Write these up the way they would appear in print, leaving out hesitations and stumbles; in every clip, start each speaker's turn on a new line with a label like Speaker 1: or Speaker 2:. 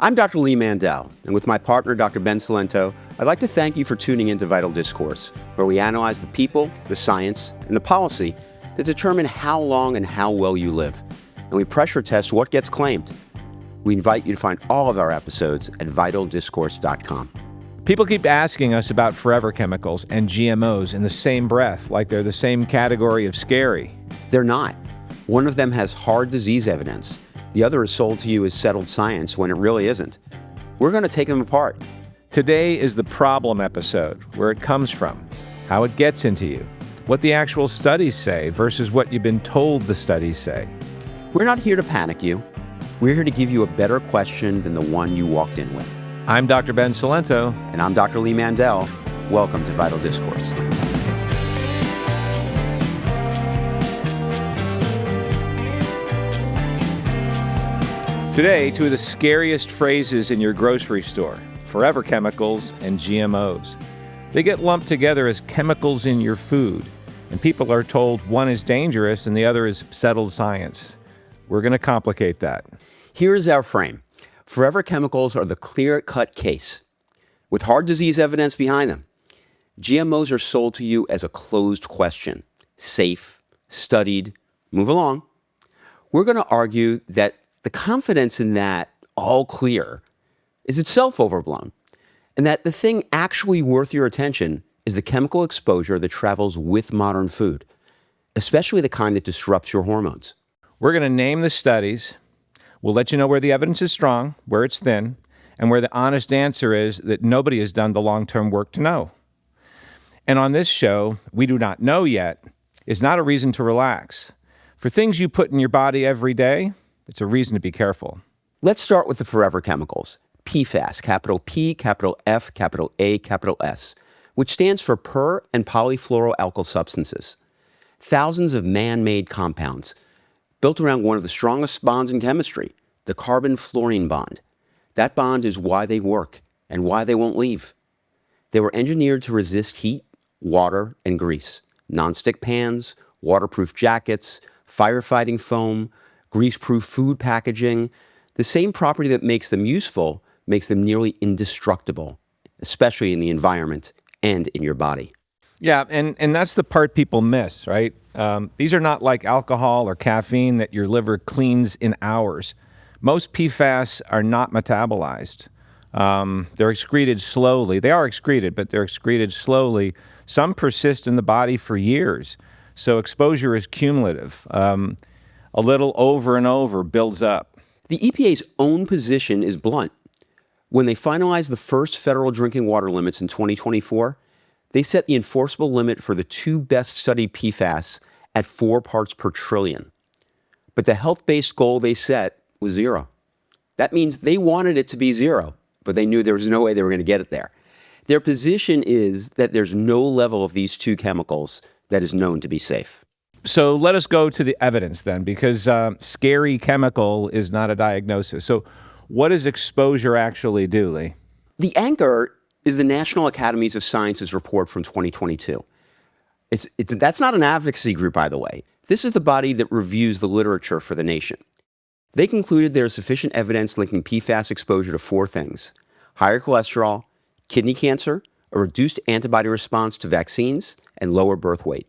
Speaker 1: I'm Dr. Lee Mandel, and with my partner, Dr. Ben Cilento, I'd like to thank you for tuning into Vital Discourse, where we analyze the people, the science, and the policy that determine how long and how well you live, and we pressure test what gets claimed. We invite you to find all of our episodes at vitaldiscourse.com.
Speaker 2: People keep asking us about forever chemicals and GMOs in the same breath, like they're the same category of scary.
Speaker 1: They're not. One of them has hard disease evidence. The other is sold to you as settled science when it really isn't. We're going to take them apart.
Speaker 2: Today is the problem episode, where it comes from, how it gets into you, what the actual studies say versus what you've been told the studies say.
Speaker 1: We're not here to panic you. We're here to give you a better question than the one you walked in with.
Speaker 2: I'm Dr. Ben Cilento.
Speaker 1: And I'm Dr. Lee Mandel. Welcome to Vital Discourse.
Speaker 2: Today, two of the scariest phrases in your grocery store, forever chemicals and GMOs. They get lumped together as chemicals in your food, and people are told one is dangerous and the other is settled science. We're going to complicate that.
Speaker 1: Here's our frame. Forever chemicals are the clear-cut case, with hard disease evidence behind them. GMOs are sold to you as a closed question, safe, studied, move along. We're going to argue that the confidence in that all clear is itself overblown, and that the thing actually worth your attention is the chemical exposure that travels with modern food, especially the kind that disrupts your hormones.
Speaker 2: We're going to name the studies. We'll let you know where the evidence is strong, where it's thin, and where the honest answer is that nobody has done the long-term work to know. And on this show, we do not know yet is not a reason to relax. For things you put in your body every day, it's a reason to be careful.
Speaker 1: Let's start with the forever chemicals, PFAS, capital P, capital F, capital A, capital S, which stands for per and polyfluoroalkyl substances. Thousands of man-made compounds built around one of the strongest bonds in chemistry, the carbon-fluorine bond. That bond is why they work and why they won't leave. They were engineered to resist heat, water, and grease. Nonstick pans, waterproof jackets, firefighting foam, grease-proof food packaging. The same property that makes them useful makes them nearly indestructible, especially in the environment and in your body.
Speaker 2: Yeah, and that's the part people miss, right? These are not like alcohol or caffeine that your liver cleans in hours. Most PFAS are not metabolized. They're excreted slowly. They are excreted, but they're excreted slowly. Some persist in the body for years, so exposure is cumulative. A little over and over builds up.
Speaker 1: The EPA's own position is blunt. When they finalized the first federal drinking water limits in 2024, they set the enforceable limit for the two best-studied PFAS at 4 parts per trillion. But the health-based goal they set was 0. That means they wanted it to be 0, but they knew there was no way they were going to get it there. Their position is that there's no level of these two chemicals that is known to be safe.
Speaker 2: So let us go to the evidence then, because scary chemical is not a diagnosis. So what does exposure actually do, Lee?
Speaker 1: The anchor is the National Academies of Sciences report from 2022. That's not an advocacy group, by the way. This is the body that reviews the literature for the nation. They concluded there is sufficient evidence linking PFAS exposure to 4 things: higher cholesterol, kidney cancer, a reduced antibody response to vaccines, and lower birth weight.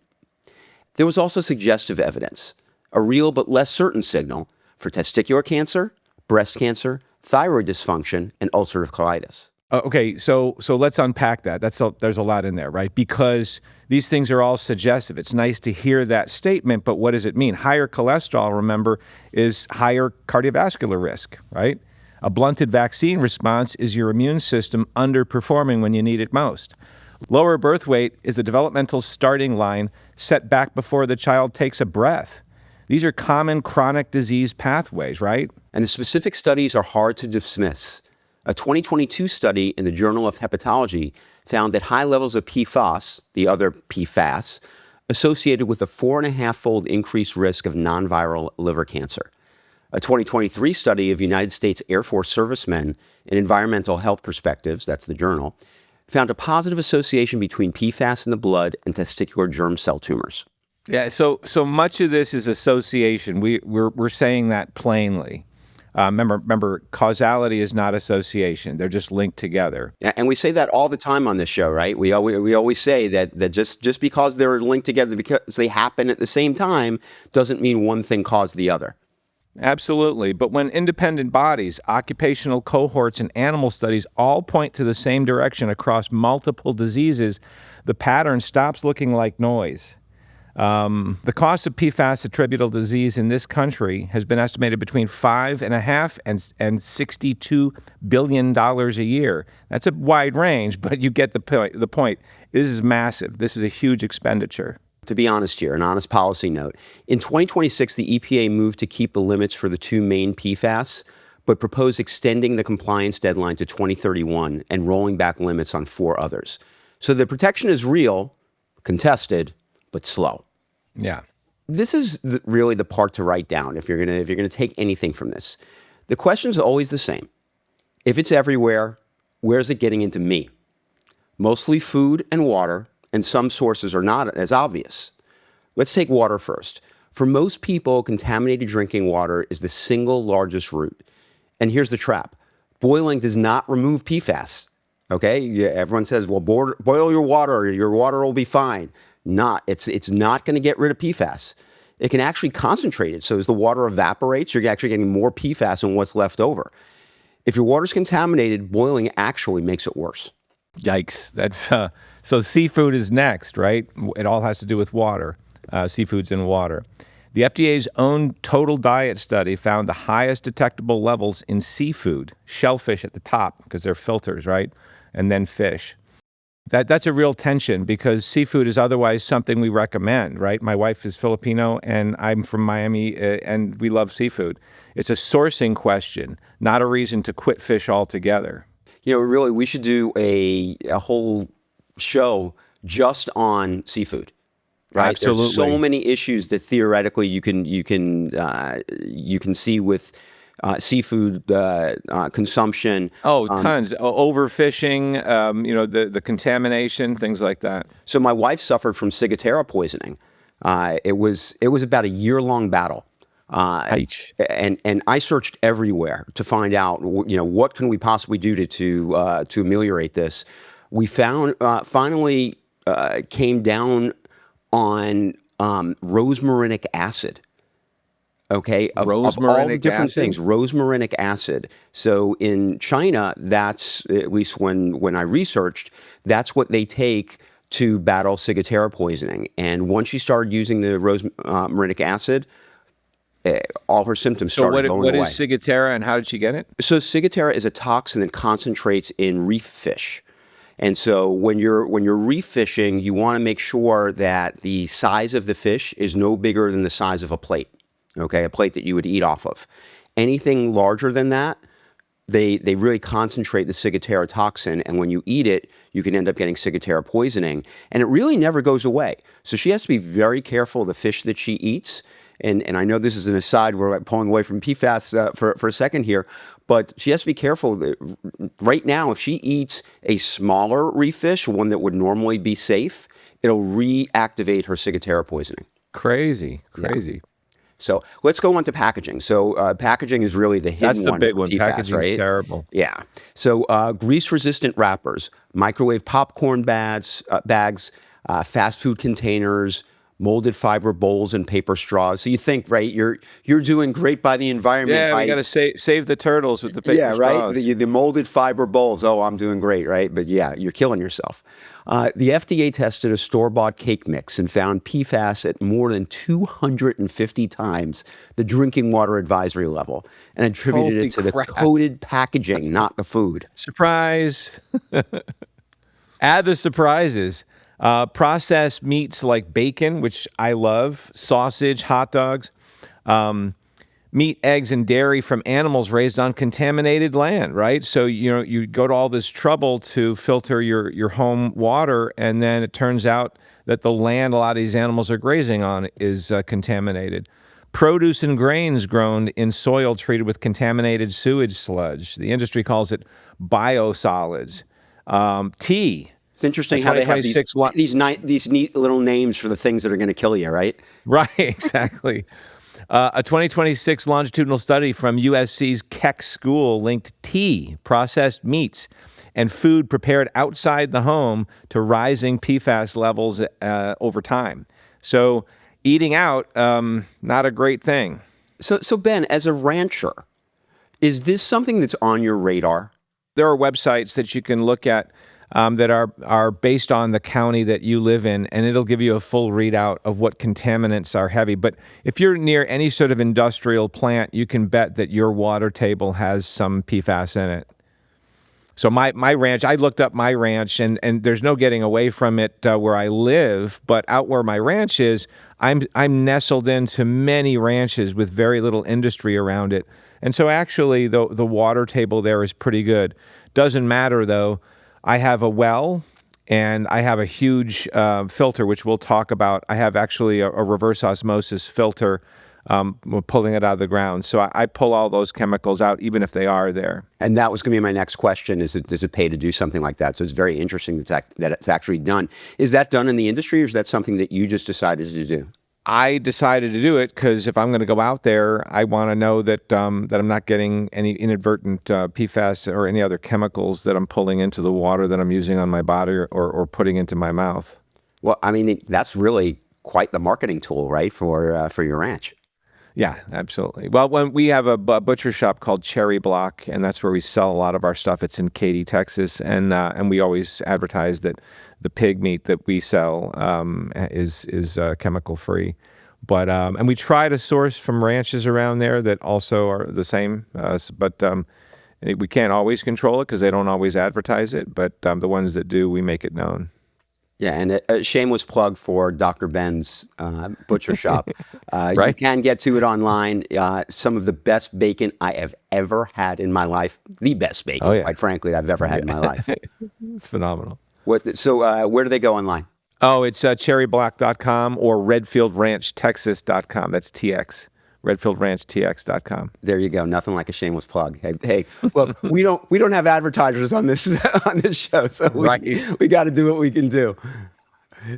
Speaker 1: There was also suggestive evidence, a real but less certain signal for testicular cancer, breast cancer, thyroid dysfunction, and ulcerative colitis.
Speaker 2: Okay, so let's unpack that. There's a lot in there, right? Because these things are all suggestive. It's nice to hear that statement, but what does it mean? Higher cholesterol, remember, is higher cardiovascular risk, right? A blunted vaccine response is your immune system underperforming when you need it most. Lower birth weight is the developmental starting line set back before the child takes a breath. These are common chronic disease pathways, right?
Speaker 1: And the specific studies are hard to dismiss. A 2022 study in the Journal of Hepatology found that high levels of PFAS, the other PFAS, associated with a 4.5-fold increased risk of non-viral liver cancer. A 2023 study of United States Air Force servicemen in Environmental Health Perspectives, that's the journal, found a positive association between PFAS in the blood and testicular germ cell tumors.
Speaker 2: Yeah, so much of this is association. We're saying that plainly. Remember, causality is not association. They're just linked together.
Speaker 1: And we say that all the time on this show, right? We always say that just because they're linked together because they happen at the same time doesn't mean one thing caused the other.
Speaker 2: Absolutely. But when independent bodies, occupational cohorts, and animal studies all point to the same direction across multiple diseases, the pattern stops looking like noise. The cost of PFAS attributable disease in this country has been estimated between $5.5 and $62 billion a year. That's a wide range, but you get the point. This is massive. This is a huge expenditure.
Speaker 1: To be honest here, an honest policy note, in 2026, the EPA moved to keep the limits for the two main PFAS, but proposed extending the compliance deadline to 2031 and rolling back limits on 4 others. So the protection is real, contested, but slow.
Speaker 2: Yeah.
Speaker 1: This is really the part to write down if you're gonna take anything from this. The question is always the same. If it's everywhere, where's it getting into me? Mostly food and water, and some sources are not as obvious. Let's take water first. For most people, contaminated drinking water is the single largest root. And here's the trap. Boiling does not remove PFAS. Okay? Yeah, everyone says, well, boil your water will be fine. It's not going to get rid of PFAS. It can actually concentrate it. So as the water evaporates, you're actually getting more PFAS than what's left over. If your water's contaminated, boiling actually makes it worse.
Speaker 2: Yikes. That's so seafood is next, right? It all has to do with water, seafoods and water. The FDA's own total diet study found the highest detectable levels in seafood, shellfish at the top because they're filters, right? And then fish. That's a real tension because seafood is otherwise something we recommend, right? My wife is Filipino and I'm from Miami and we love seafood. It's a sourcing question, not a reason to quit fish altogether.
Speaker 1: You know, really, we should do a whole show just on seafood, right?
Speaker 2: Absolutely.
Speaker 1: There's so many issues that theoretically you can see with seafood consumption.
Speaker 2: Oh, tons. Overfishing, the contamination, things like that.
Speaker 1: So my wife suffered from ciguatera poisoning. It was about a year-long battle. And I searched everywhere to find out, what can we possibly do to ameliorate this. We found finally came down on rosmarinic acid. Okay, of all the different things, rosmarinic acid. So in China, that's at least when I researched, that's what they take to battle ciguatera poisoning. And once she started using the rosmarinic acid, all her symptoms started going away.
Speaker 2: So what is ciguatera and how did she get it?
Speaker 1: So ciguatera is a toxin that concentrates in reef fish. And so when you're reef fishing, you want to make sure that the size of the fish is no bigger than the size of a plate, okay, a plate that you would eat off of. Anything larger than that, they really concentrate the ciguatera toxin, and when you eat it, you can end up getting ciguatera poisoning, and it really never goes away. So she has to be very careful of the fish that she eats. And I know this is an aside, we're pulling away from PFAS for a second here, but she has to be careful. Right now, if she eats a smaller reef fish, one that would normally be safe, it'll reactivate her ciguatera poisoning.
Speaker 2: Crazy.
Speaker 1: Yeah. So let's go on to packaging. So packaging is really the hidden one.
Speaker 2: That's the big one.
Speaker 1: PFAS,
Speaker 2: Packaging
Speaker 1: right?
Speaker 2: is terrible.
Speaker 1: Yeah. So grease-resistant wrappers, microwave popcorn bags, fast food containers, molded fiber bowls and paper straws. So you think, right, you're doing great by the environment.
Speaker 2: Yeah, we got to save the turtles with the paper straws.
Speaker 1: Right? The molded fiber bowls. Oh, I'm doing great, right? But yeah, you're killing yourself. The FDA tested a store-bought cake mix and found PFAS at more than 250 times the drinking water advisory level and attributed it to the coated packaging, not the food.
Speaker 2: Surprise. Add the surprises. Processed meats like bacon, which I love, sausage, hot dogs, meat, eggs, and dairy from animals raised on contaminated land, right? So, you go to all this trouble to filter your home water, and then it turns out that the land a lot of these animals are grazing on is contaminated. Produce and grains grown in soil treated with contaminated sewage sludge. The industry calls it biosolids. Tea.
Speaker 1: It's interesting how they have these neat little names for the things that are going to kill you, right?
Speaker 2: Right, exactly. A 2026 longitudinal study from USC's Keck School linked tea, processed meats, and food prepared outside the home to rising PFAS levels over time. So eating out, not a great thing.
Speaker 1: So Ben, as a rancher, is this something that's on your radar?
Speaker 2: There are websites that you can look at that are based on the county that you live in, and it'll give you a full readout of what contaminants are heavy. But if you're near any sort of industrial plant, you can bet that your water table has some PFAS in it. So my ranch, I looked up my ranch, and there's no getting away from it where I live. But out where my ranch is, I'm nestled into many ranches with very little industry around it. And so actually the water table there is pretty good. Doesn't matter though. I have a well and I have a huge filter, which we'll talk about. I have actually a reverse osmosis filter. We're pulling it out of the ground. So I pull all those chemicals out, even if they are there.
Speaker 1: And that was going to be my next question, does it pay to do something like that? So it's very interesting that it's actually done. Is that done in the industry, or is that something that you just decided to do?
Speaker 2: I decided to do it because if I'm going to go out there, I want to know that that I'm not getting any inadvertent PFAS or any other chemicals that I'm pulling into the water that I'm using on my body or putting into my mouth.
Speaker 1: Well, I mean, that's really quite the marketing tool, right, for your ranch.
Speaker 2: Yeah, absolutely. Well, when we have a butcher shop called Cherry Block, and that's where we sell a lot of our stuff. It's in Katy, Texas, and we always advertise that the pig meat that we sell is chemical free. But and we try to source from ranches around there that also are the same. But we can't always control it because they don't always advertise it. But the ones that do, we make it known.
Speaker 1: Yeah, and a shameless plug for Dr. Ben's butcher shop.
Speaker 2: Right?
Speaker 1: You can get to it online. Some of the best bacon I have ever had in my life. The best bacon, quite frankly, I've ever had in my life.
Speaker 2: It's phenomenal.
Speaker 1: So where do they go online?
Speaker 2: Oh, it's cherryblock.com or redfieldranchtexas.com. That's TX. redfieldranchtx.com.
Speaker 1: There you go. Nothing like a shameless plug. Hey, well, we don't have advertisers on this show, so we got to do what we can do.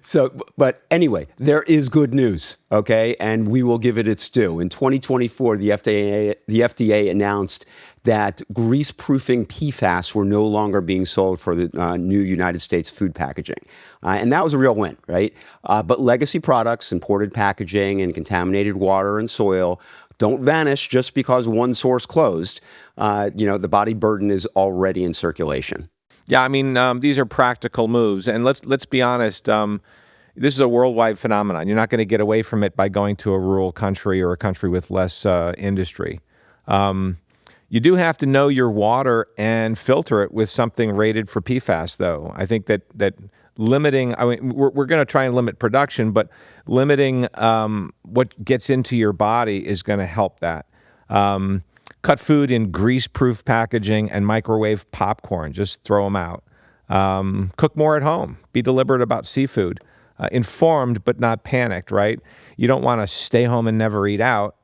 Speaker 1: So, but anyway, there is good news, okay, and we will give it its due. In 2024, the FDA announced that grease-proofing PFAS were no longer being sold for the new United States food packaging. And that was a real win, right? But legacy products, imported packaging, and contaminated water and soil don't vanish just because one source closed. The body burden is already in circulation.
Speaker 2: Yeah, I mean, these are practical moves. And let's be honest, this is a worldwide phenomenon. You're not going to get away from it by going to a rural country or a country with less industry. You do have to know your water and filter it with something rated for PFAS, though. I think that limiting, we're going to try and limit production, but limiting what gets into your body is going to help that. Cut food in grease-proof packaging and microwave popcorn. Just throw them out. Cook more at home. Be deliberate about seafood. Informed but not panicked, right? You don't want to stay home and never eat out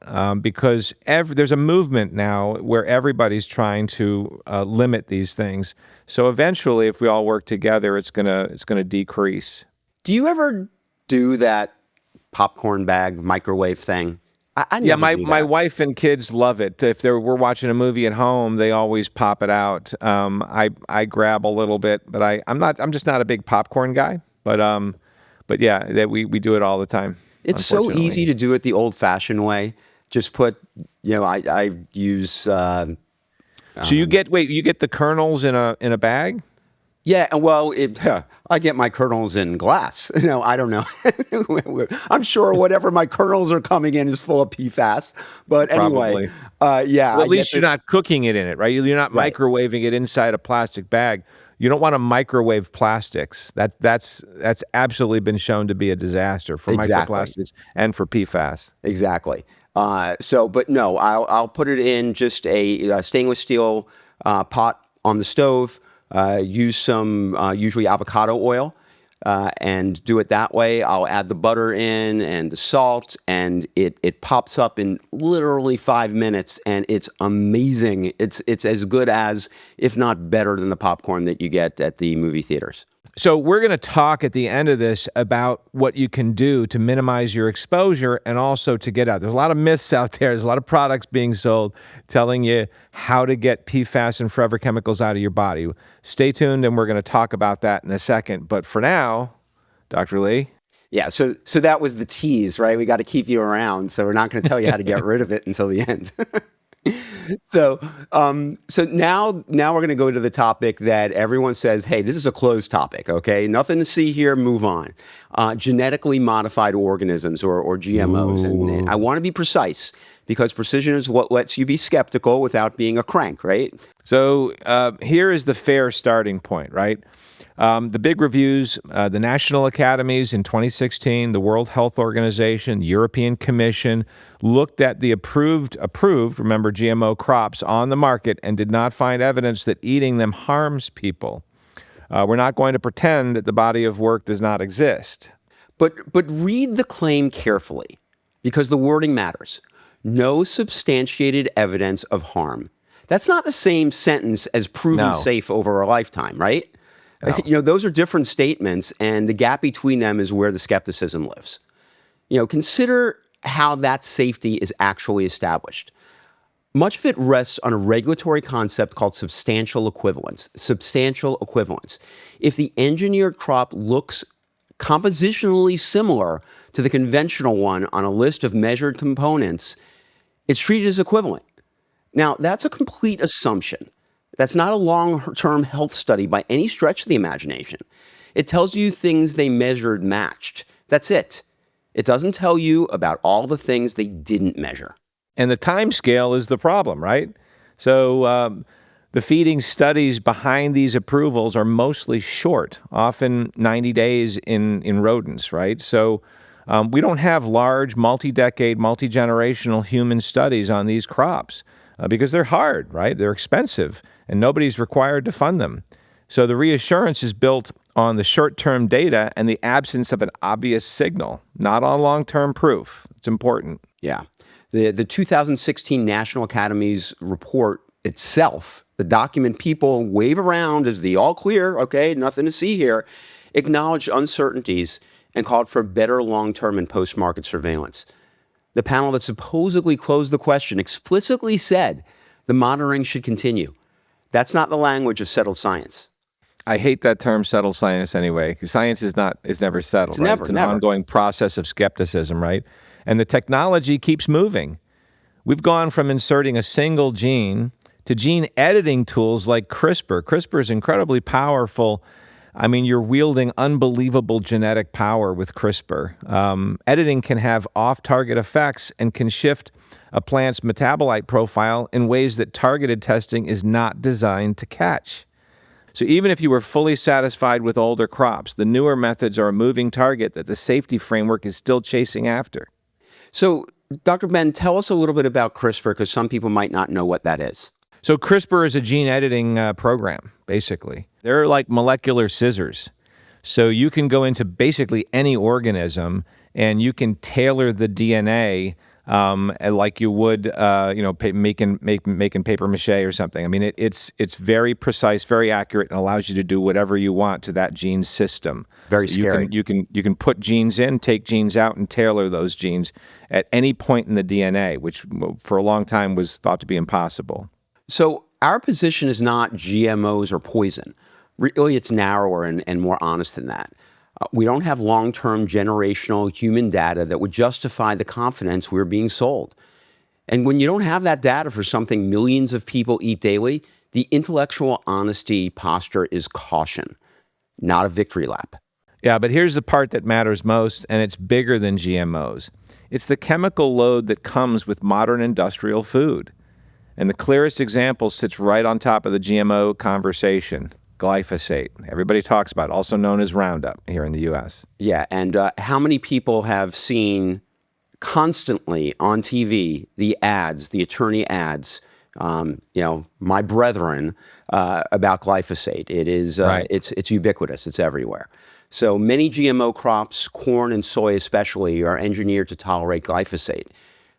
Speaker 2: because there's a movement now where everybody's trying to limit these things. So eventually, if we all work together, it's gonna decrease.
Speaker 1: Do you ever do that popcorn bag microwave thing?
Speaker 2: Yeah, my wife and kids love it. If we're watching a movie at home, they always pop it out. I grab a little bit, but I'm just not a big popcorn guy. But yeah, we do it all the time.
Speaker 1: It's so easy to do it the old-fashioned way. Just put, I use. So
Speaker 2: you get the kernels in a bag?
Speaker 1: Yeah, well, I get my kernels in glass. I don't know. I'm sure whatever my kernels are coming in is full of PFAS. But anyway, yeah.
Speaker 2: Well, at least you're not cooking it in it, right? You're not microwaving it inside a plastic bag. You don't want to microwave plastics. That's absolutely been shown to be a disaster for microplastics and for PFAS.
Speaker 1: Exactly. But no, I'll put it in just a stainless steel pot on the stove. Use some usually avocado oil and do it that way. I'll add the butter in and the salt, and it pops up in literally 5 minutes, and it's amazing. It's as good as, if not better than, the popcorn that you get at the movie theaters.
Speaker 2: So we're going to talk at the end of this about what you can do to minimize your exposure and also to get out. There's a lot of myths out there. There's a lot of products being sold telling you how to get PFAS and forever chemicals out of your body. Stay tuned, and we're going to talk about that in a second. But for now, Dr. Lee.
Speaker 1: Yeah, so that was the tease, right? We got to keep you around, so we're not going to tell you how to get rid of it until the end. So now we're going to go to the topic that everyone says, hey, this is a closed topic, okay? Nothing to see here, move on. Genetically modified organisms or GMOs. And I want to be precise because precision is what lets you be skeptical without being a crank, right?
Speaker 2: So here is the fair starting point, right? The big reviews, the National Academies in 2016, the World Health Organization, the European Commission looked at the approved, remember, GMO crops on the market and did not find evidence that eating them harms people. We're not going to pretend that the body of work does not exist.
Speaker 1: But read the claim carefully because the wording matters. No substantiated evidence of harm. That's not the same sentence as proven safe over a lifetime, right? No. You know, those are different statements, and the gap between them is where the skepticism lives. You know, consider how that safety is actually established. Much of it rests on a regulatory concept called substantial equivalence. Substantial equivalence. If the engineered crop looks compositionally similar to the conventional one on a list of measured components, it's treated as equivalent. Now, that's a complete assumption. That's not a long-term health study by any stretch of the imagination. It tells you things they measured matched. That's it. It doesn't tell you about all the things they didn't measure.
Speaker 2: And the time scale is the problem, right? So the feeding studies behind these approvals are mostly short, often 90 days in rodents, right? So we don't have large, multi-decade, multi-generational human studies on these crops because they're hard, right? They're expensive, and nobody's required to fund them. So the reassurance is built on the short-term data and the absence of an obvious signal, not on long-term proof. It's important.
Speaker 1: Yeah. The 2016 National Academies report itself, the document people wave around as the all clear, okay, nothing to see here, acknowledged uncertainties and called for better long-term and post-market surveillance. The panel that supposedly closed the question explicitly said the monitoring should continue. That's not the language of settled science.
Speaker 2: I hate that term settled science anyway, because science is never settled.
Speaker 1: It's never,
Speaker 2: It's an ongoing process of skepticism, right? And the technology keeps moving. We've gone from inserting a single gene to gene editing tools like CRISPR. CRISPR is incredibly powerful. I mean, you're wielding unbelievable genetic power with CRISPR. Editing can have off-target effects and can shift a plant's metabolite profile in ways that targeted testing is not designed to catch. So even if you were fully satisfied with older crops, the newer methods are a moving target that the safety framework is still chasing after.
Speaker 1: So, Dr. Ben, tell us a little bit about CRISPR because some people might not know what that is.
Speaker 2: So CRISPR is a gene editing program, basically. They're like molecular scissors. So you can go into basically any organism and you can tailor the DNA like you would, making paper mache or something. I mean, it's very precise, very accurate, and allows you to do whatever you want to that gene system.
Speaker 1: Very scary.
Speaker 2: You can put genes in, take genes out, and tailor those genes at any point in the DNA, which for a long time was thought to be impossible.
Speaker 1: So our position is not GMOs or poison. Really, it's narrower and more honest than that. We don't have long-term generational human data that would justify the confidence we're being sold. And when you don't have that data for something millions of people eat daily, the intellectual honesty posture is caution, not a victory lap.
Speaker 2: Yeah, but here's the part that matters most, and it's bigger than GMOs. It's the chemical load that comes with modern industrial food. And the clearest example sits right on top of the GMO conversation. Glyphosate. Everybody talks about it, also known as Roundup here in the U.S.
Speaker 1: Yeah, and how many people have seen constantly on TV the ads, the attorney ads, my brethren, about glyphosate? It is,
Speaker 2: right.
Speaker 1: It's ubiquitous. It's everywhere. So many GMO crops, corn and soy especially, are engineered to tolerate glyphosate.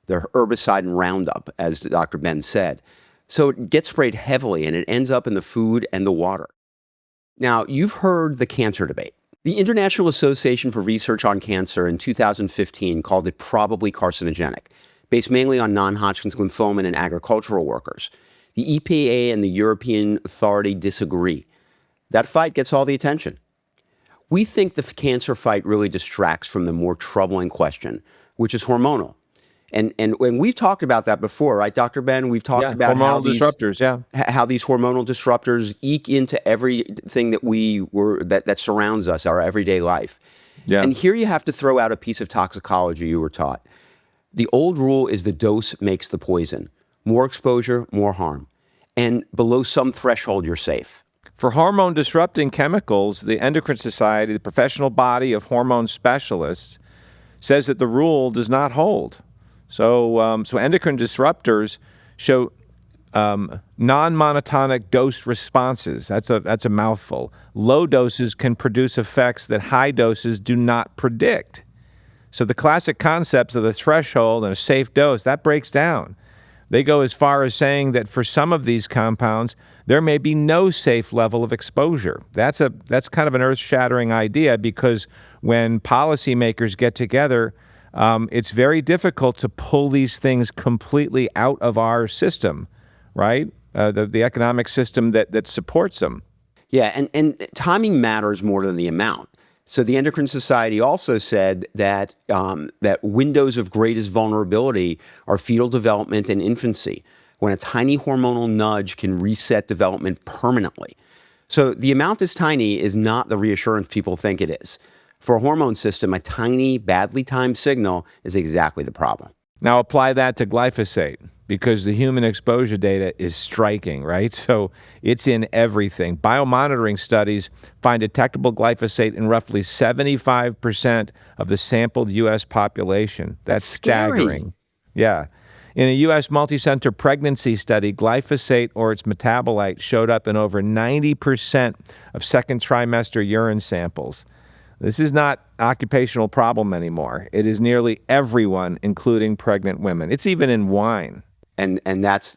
Speaker 1: They're herbicide and Roundup, as Dr. Ben said. So it gets sprayed heavily, and it ends up in the food and the water. Now, you've heard the cancer debate. The International Association for Research on Cancer in 2015 called it probably carcinogenic, based mainly on non-Hodgkin's lymphoma in agricultural workers. The EPA and the European Authority disagree. That fight gets all the attention. We think the cancer fight really distracts from the more troubling question, which is hormonal. And when we've talked about that before, right, Dr. Ben? We've talked about
Speaker 2: hormonal disruptors,
Speaker 1: how these hormonal disruptors eke into everything that surrounds us, our everyday life.
Speaker 2: Yeah.
Speaker 1: And here you have to throw out a piece of toxicology you were taught. The old rule is the dose makes the poison. More exposure, more harm. And below some threshold, you're safe.
Speaker 2: For hormone-disrupting chemicals, the Endocrine Society, the professional body of hormone specialists, says that the rule does not hold. So endocrine disruptors show non-monotonic dose responses. That's a mouthful. Low doses can produce effects that high doses do not predict. So the classic concepts of the threshold and a safe dose, that breaks down. They go as far as saying that for some of these compounds, there may be no safe level of exposure. That's kind of an earth-shattering idea, because when policymakers get together, it's very difficult to pull these things completely out of our system, right? The economic system that supports them.
Speaker 1: Yeah, and timing matters more than the amount. So the Endocrine Society also said that that windows of greatest vulnerability are fetal development and infancy, when a tiny hormonal nudge can reset development permanently. So the amount is tiny is not the reassurance people think it is. For a hormone system, a tiny, badly timed signal is exactly the problem.
Speaker 2: Now apply that to glyphosate, because the human exposure data is striking, right? So it's in everything. Biomonitoring studies find detectable glyphosate in roughly 75% of the sampled U.S. population. That's staggering. Yeah. In a U.S. multi-center pregnancy study, glyphosate or its metabolite showed up in over 90% of second trimester urine samples. This is not an occupational problem anymore. It is nearly everyone, including pregnant women. It's even in wine.
Speaker 1: And that's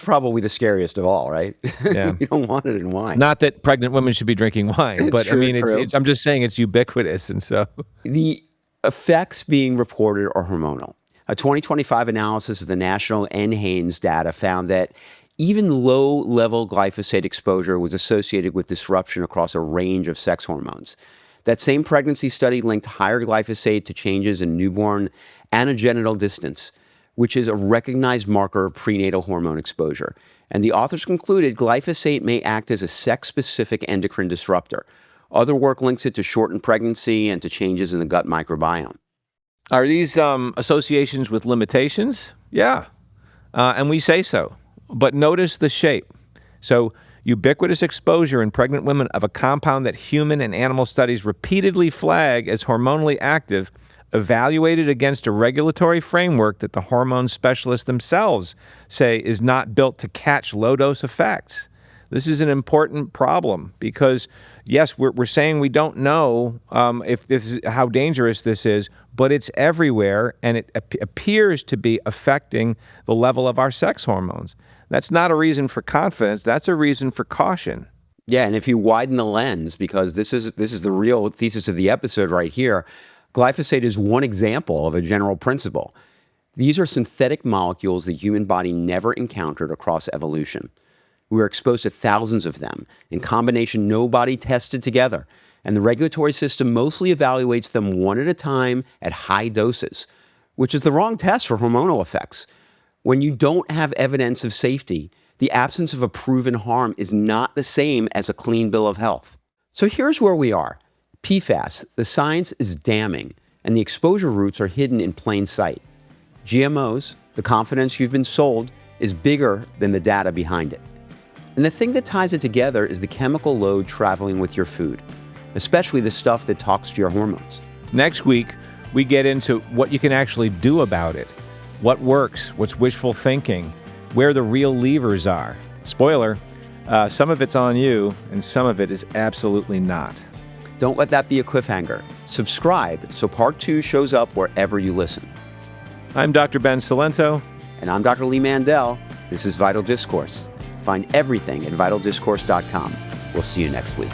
Speaker 1: probably the scariest of all, right?
Speaker 2: Yeah.
Speaker 1: You don't want it in wine.
Speaker 2: Not that pregnant women should be drinking wine, but
Speaker 1: True,
Speaker 2: I mean,
Speaker 1: true.
Speaker 2: I'm just saying it's ubiquitous, and so
Speaker 1: The effects being reported are hormonal. A 2025 analysis of the National NHANES data found that even low-level glyphosate exposure was associated with disruption across a range of sex hormones. That same pregnancy study linked higher glyphosate to changes in newborn anogenital distance, which is a recognized marker of prenatal hormone exposure. And the authors concluded glyphosate may act as a sex-specific endocrine disruptor. Other work links it to shortened pregnancy and to changes in the gut microbiome.
Speaker 2: are these associations with limitations? Yeah, and we say so. But notice the shape. So ubiquitous exposure in pregnant women of a compound that human and animal studies repeatedly flag as hormonally active, evaluated against a regulatory framework that the hormone specialists themselves say is not built to catch low-dose effects. This is an important problem because, yes, we're saying we don't know if this is, how dangerous this is, but it's everywhere, and it appears to be affecting the level of our sex hormones. That's not a reason for confidence. That's a reason for caution.
Speaker 1: Yeah, and if you widen the lens, because this is the real thesis of the episode right here, glyphosate is one example of a general principle. These are synthetic molecules the human body never encountered across evolution. We were exposed to thousands of them, in combination nobody tested together, and the regulatory system mostly evaluates them one at a time at high doses, which is the wrong test for hormonal effects. When you don't have evidence of safety, the absence of a proven harm is not the same as a clean bill of health. So here's where we are. PFAS, the science is damning, and the exposure routes are hidden in plain sight. GMOs, the confidence you've been sold, is bigger than the data behind it. And the thing that ties it together is the chemical load traveling with your food, especially the stuff that talks to your hormones.
Speaker 2: Next week, we get into what you can actually do about it. What works, what's wishful thinking, where the real levers are. Spoiler, some of it's on you, and some of it is absolutely not.
Speaker 1: Don't let that be a cliffhanger. Subscribe so part 2 shows up wherever you listen.
Speaker 2: I'm Dr. Ben Cilento.
Speaker 1: And I'm Dr. Lee Mandel. This is Vital Discourse. Find everything at vitaldiscourse.com. We'll see you next week.